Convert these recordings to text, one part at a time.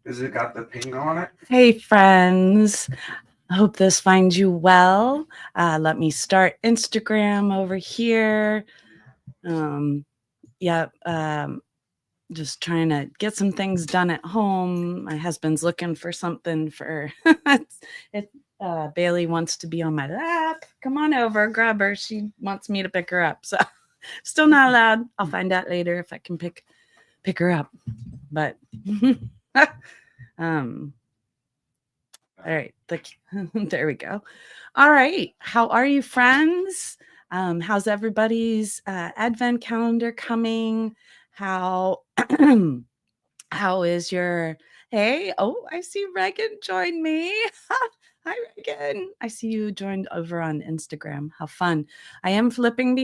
Is it got the ping on it? Hey, friends. I hope this finds you well. Let me start Instagram over here. Yep. Just trying to get some things done at home. My husband's looking for something for it. Bailey wants to be on my lap. Come on over, grab her. She wants me to pick her up. So still not allowed. I'll find out later if I can pick her up. But all right. There we go. All right. How are you, friends? How's everybody's advent calendar coming? How is your hey? Oh, I see Reagan joined me. Hi, Reagan. I see you joined over on Instagram. How fun. I am flipping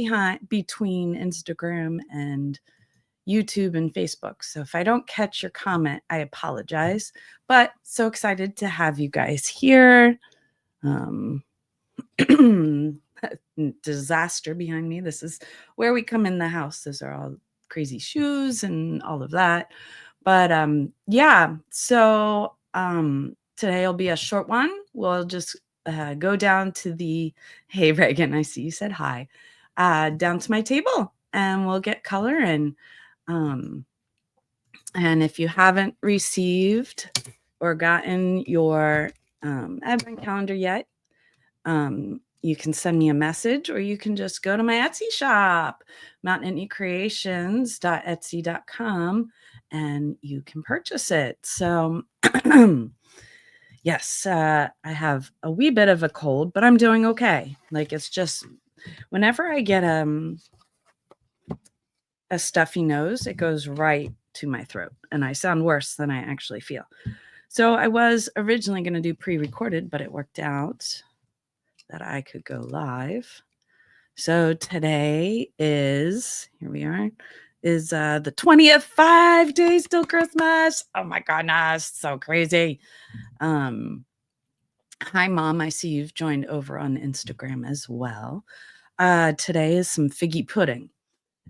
between Instagram and YouTube and Facebook. So if I don't catch your comment, I apologize. But so excited to have you guys here. Disaster behind me. This is where we come in the house. Those are all crazy shoes and all of that. But yeah, so today will be a short one. We'll just go down to the, hey, Reagan, I see you said hi, down to my table and we'll get color in. And if you haven't received or gotten your advent calendar yet, you can send me a message or you can just go to my Etsy shop, mountainindicreations.etsy.com, and you can purchase it. So yes, I have a wee bit of a cold, but I'm doing okay. Like it's just whenever I get a stuffy nose, it goes right to my throat and I sound worse than I actually feel. So I was originally going to do pre-recorded, but it worked out that I could go live. So today is, here we are, is the 20th, 5 days till Christmas. Oh my goodness, so crazy. Hi, Mom. I see you've joined over on Instagram as well. Today is some figgy pudding.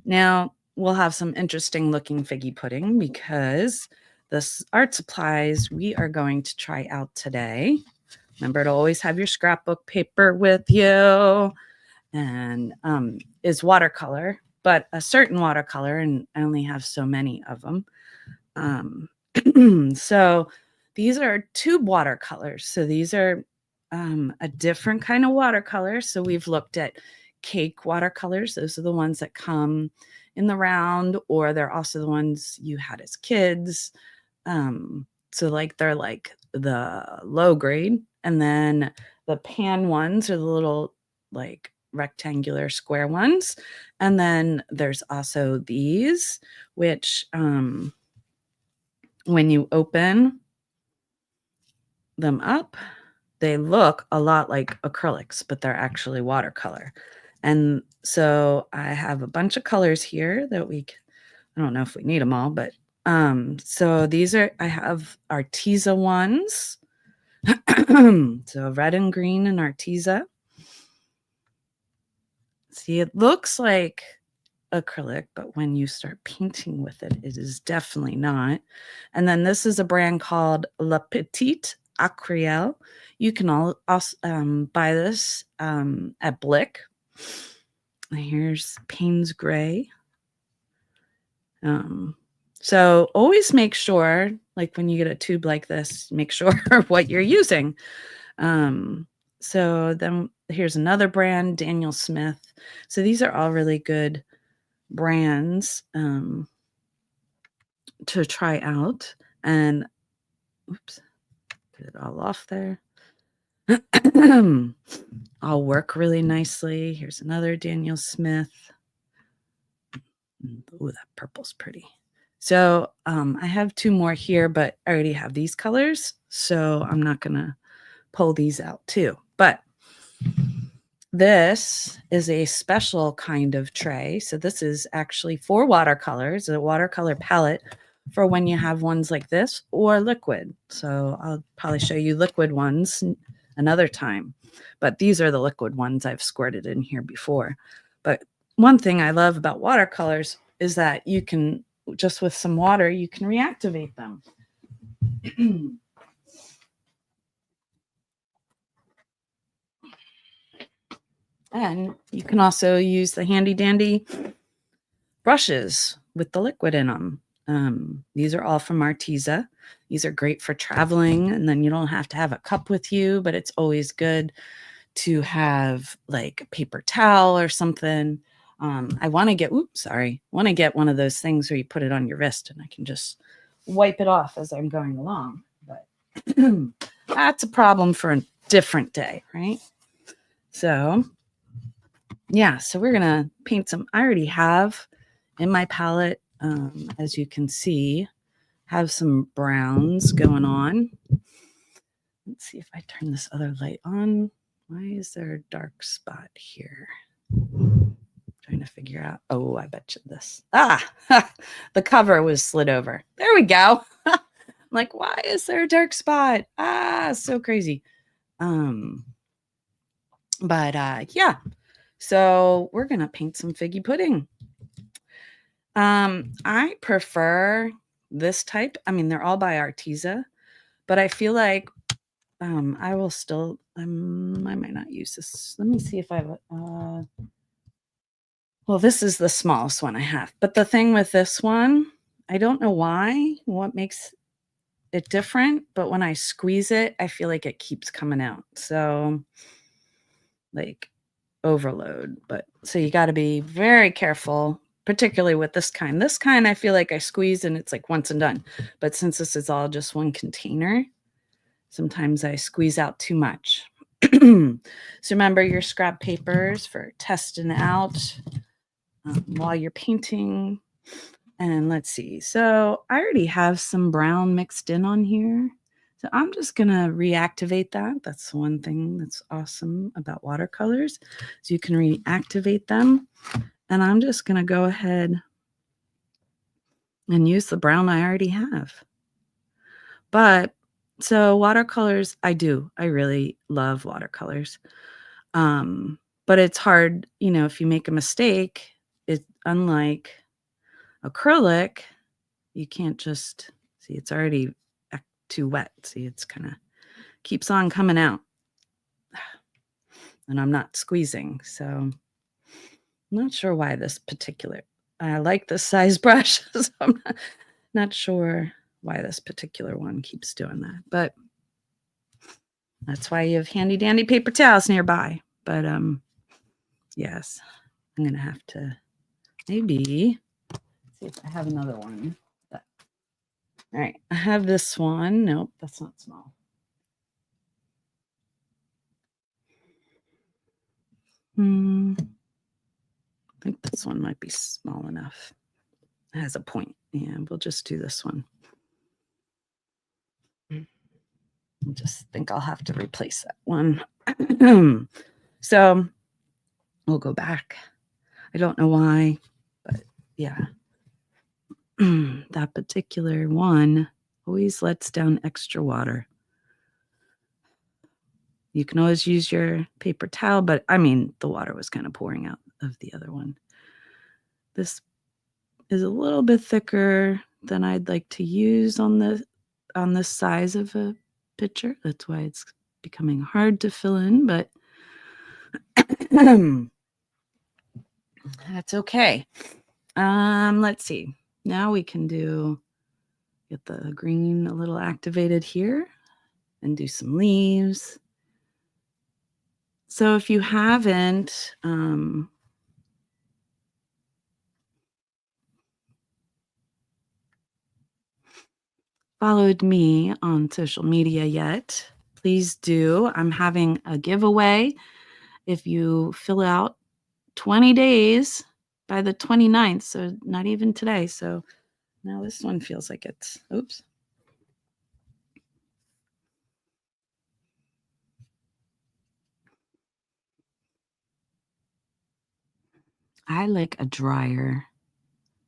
Now, we'll have some interesting looking figgy pudding because this art supplies we are going to try out today. Remember to always have your scrapbook paper with you, and is watercolor, but a certain watercolor, and I only have so many of them. So these are tube watercolors. So these are a different kind of watercolor. So we've looked at cake watercolors. Those are the ones that come in the round, or they're also the ones you had as kids. So like they're like the low grade, and then the pan ones are the little like rectangular square ones. And then there's also these, which when you open them up, they look a lot like acrylics, but they're actually watercolor. And so I have a bunch of colors here that I don't know if we need them all, but so these are, I have Arteza ones. So red and green and Arteza. See, it looks like acrylic, but when you start painting with it, it is definitely not. And then this is a brand called La Petite Acryl. You can also buy this at Blick. Here's Payne's Gray. So always make sure, like when you get a tube like this, make sure what you're using. So then here's another brand, Daniel Smith. So these are all really good brands to try out. And oops, get it all off there. All work really nicely. Here's another Daniel Smith. Oh, that purple's pretty. So I have two more here, but I already have these colors, so I'm not going to pull these out too. But this is a special kind of tray. So this is actually for watercolors, a watercolor palette for when you have ones like this or liquid. So I'll probably show you liquid ones another time. But these are the liquid ones I've squirted in here before. But one thing I love about watercolors is that you can, just with some water, you can reactivate them. And you can also use the handy dandy brushes with the liquid in them. These are all from Arteza. These are great for traveling, and then you don't have to have a cup with you, but it's always good to have like a paper towel or something. I want to get, one of those things where you put it on your wrist and I can just wipe it off as I'm going along. But that's a problem for a different day, right? So, yeah, so we're going to paint some. I already have in my palette, as you can see, have some browns going on. Let's see if I turn this other light on. Why is there a dark spot here? Trying to figure out. Oh, I bet you this. The cover was slid over. There we go. I'm like, why is there a dark spot? So crazy. Yeah. So we're gonna paint some figgy pudding. I prefer this type. I mean, they're all by Arteza, but I feel like I will still. I might not use this. Let me see if I have. Well, this is the smallest one I have. But the thing with this one, I don't know why. What makes it different? But when I squeeze it, I feel like it keeps coming out. So, like overload. But so you got to be very careful, particularly with this kind. This kind, I feel like I squeeze and it's like once and done. But since this is all just one container, sometimes I squeeze out too much. So remember your scrap papers for testing out while you're painting. And let's see. So I already have some brown mixed in on here. So I'm just going to reactivate that. That's one thing that's awesome about watercolors. So you can reactivate them. And I'm just going to go ahead and use the brown I already have. But so watercolors, I really love watercolors. But it's hard, if you make a mistake, it's unlike acrylic, you can't just see it's already too wet. See, it's kind of keeps on coming out. And I'm not squeezing. So I'm not sure why this particular, I like this size brush. So I'm not sure why this particular one keeps doing that. But that's why you have handy dandy paper towels nearby. But yes, I'm going to have to maybe see if I have another one. But, all right, I have this one. Nope, that's not small. I think this one might be small enough. It has a point. Yeah, we'll just do this one. I just think I'll have to replace that one. So we'll go back. I don't know why, but yeah. That particular one always lets down extra water. You can always use your paper towel, but I mean, the water was kind of pouring out of the other one. This is a little bit thicker than I'd like to use on this size of a picture. That's why it's becoming hard to fill in, but that's okay. Let's see. Now we can get the green a little activated here and do some leaves. So if you haven't followed me on social media yet, please do. I'm having a giveaway. If you fill out 20 days by the 29th, so not even today. So now this one feels like it's, oops. I like a drier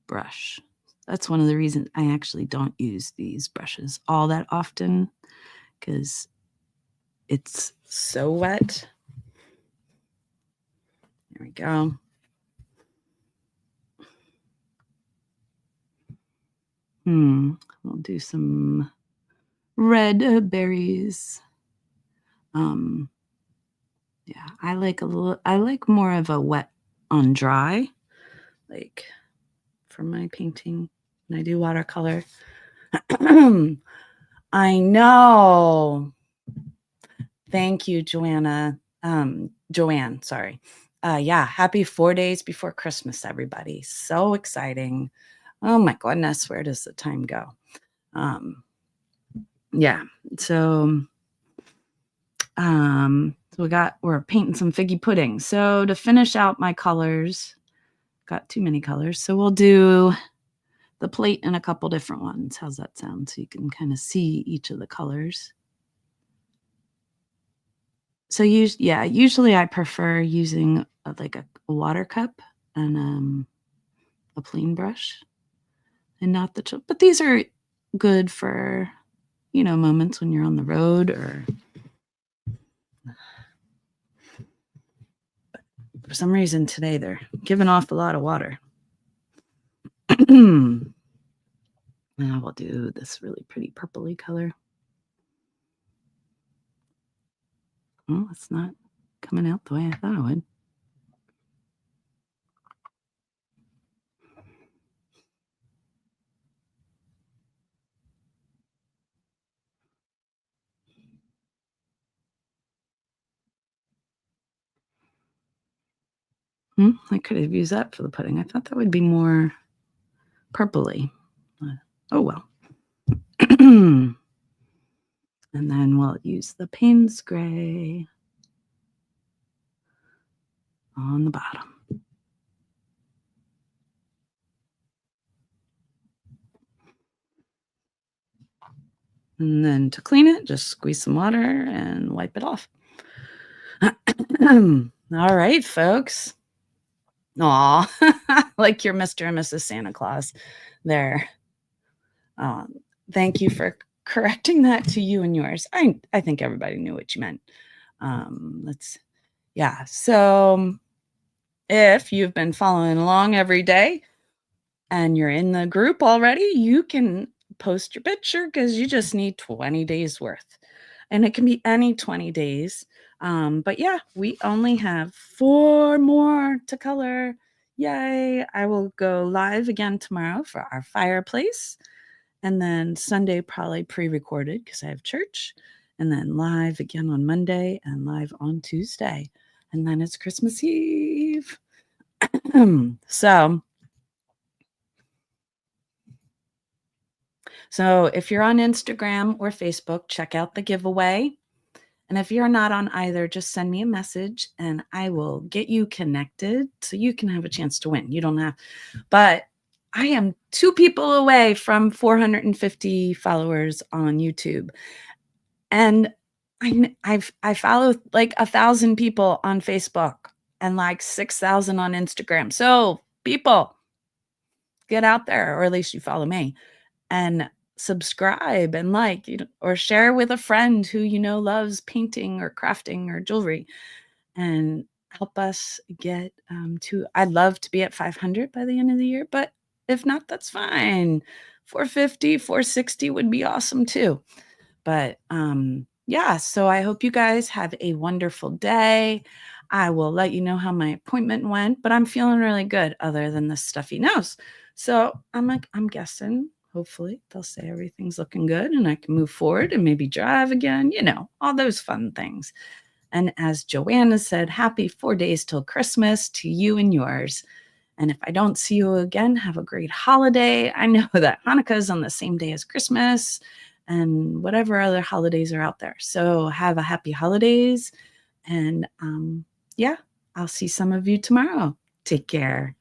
brush. That's one of the reasons I actually don't use these brushes all that often, because it's so wet. There we go. We'll do some red berries. Yeah, I like more of a wet on dry, like for my painting when I do watercolor. I know. Thank you, Joanne, sorry. Yeah, happy 4 days before Christmas, everybody. So exciting. Oh my goodness, where does the time go? Yeah, so we're painting some figgy pudding. So to finish out my colors, got too many colors. So we'll do the plate in a couple different ones. How's that sound? So you can kind of see each of the colors. So usually I prefer using like a water cup and a plain brush and not the but these are good for, moments when you're on the road or for some reason today they're giving off a lot of water. Now we'll do this really pretty purpley color. Oh, it's not coming out the way I thought it would. I could have used that for the pudding. I thought that would be more purpley. Oh well. And then we'll use the Payne's Gray on the bottom. And then to clean it, just squeeze some water and wipe it off. All right, folks. Aw, like your Mr. and Mrs. Santa Claus there. Thank you for correcting that to you and yours. I think everybody knew what you meant. So if you've been following along every day and you're in the group already, you can post your picture because you just need 20 days worth. And it can be any 20 days. But yeah, we only have 4 more to color. Yay. I will go live again tomorrow for our fireplace. And then Sunday, probably pre-recorded because I have church. And then live again on Monday and live on Tuesday. And then it's Christmas Eve. So if you're on Instagram or Facebook, check out the giveaway. And if you're not on either, just send me a message and I will get you connected so you can have a chance to win. You don't have, but I am 2 people away from 450 followers on YouTube. And I follow like 1,000 people on Facebook and like 6,000 on Instagram. So people, get out there, or at least you follow me and subscribe and like, or share with a friend who loves painting or crafting or jewelry, and help us get I'd love to be at 500 by the end of the year, but if not, that's fine. 450, 460 would be awesome too. But yeah, so I hope you guys have a wonderful day. I will let you know how my appointment went, but I'm feeling really good other than the stuffy nose. So I'm guessing hopefully they'll say everything's looking good and I can move forward and maybe drive again, all those fun things. And as Joanna said, happy 4 days till Christmas to you and yours. And if I don't see you again, have a great holiday. I know that Hanukkah is on the same day as Christmas and whatever other holidays are out there. So have a happy holidays. And yeah, I'll see some of you tomorrow. Take care.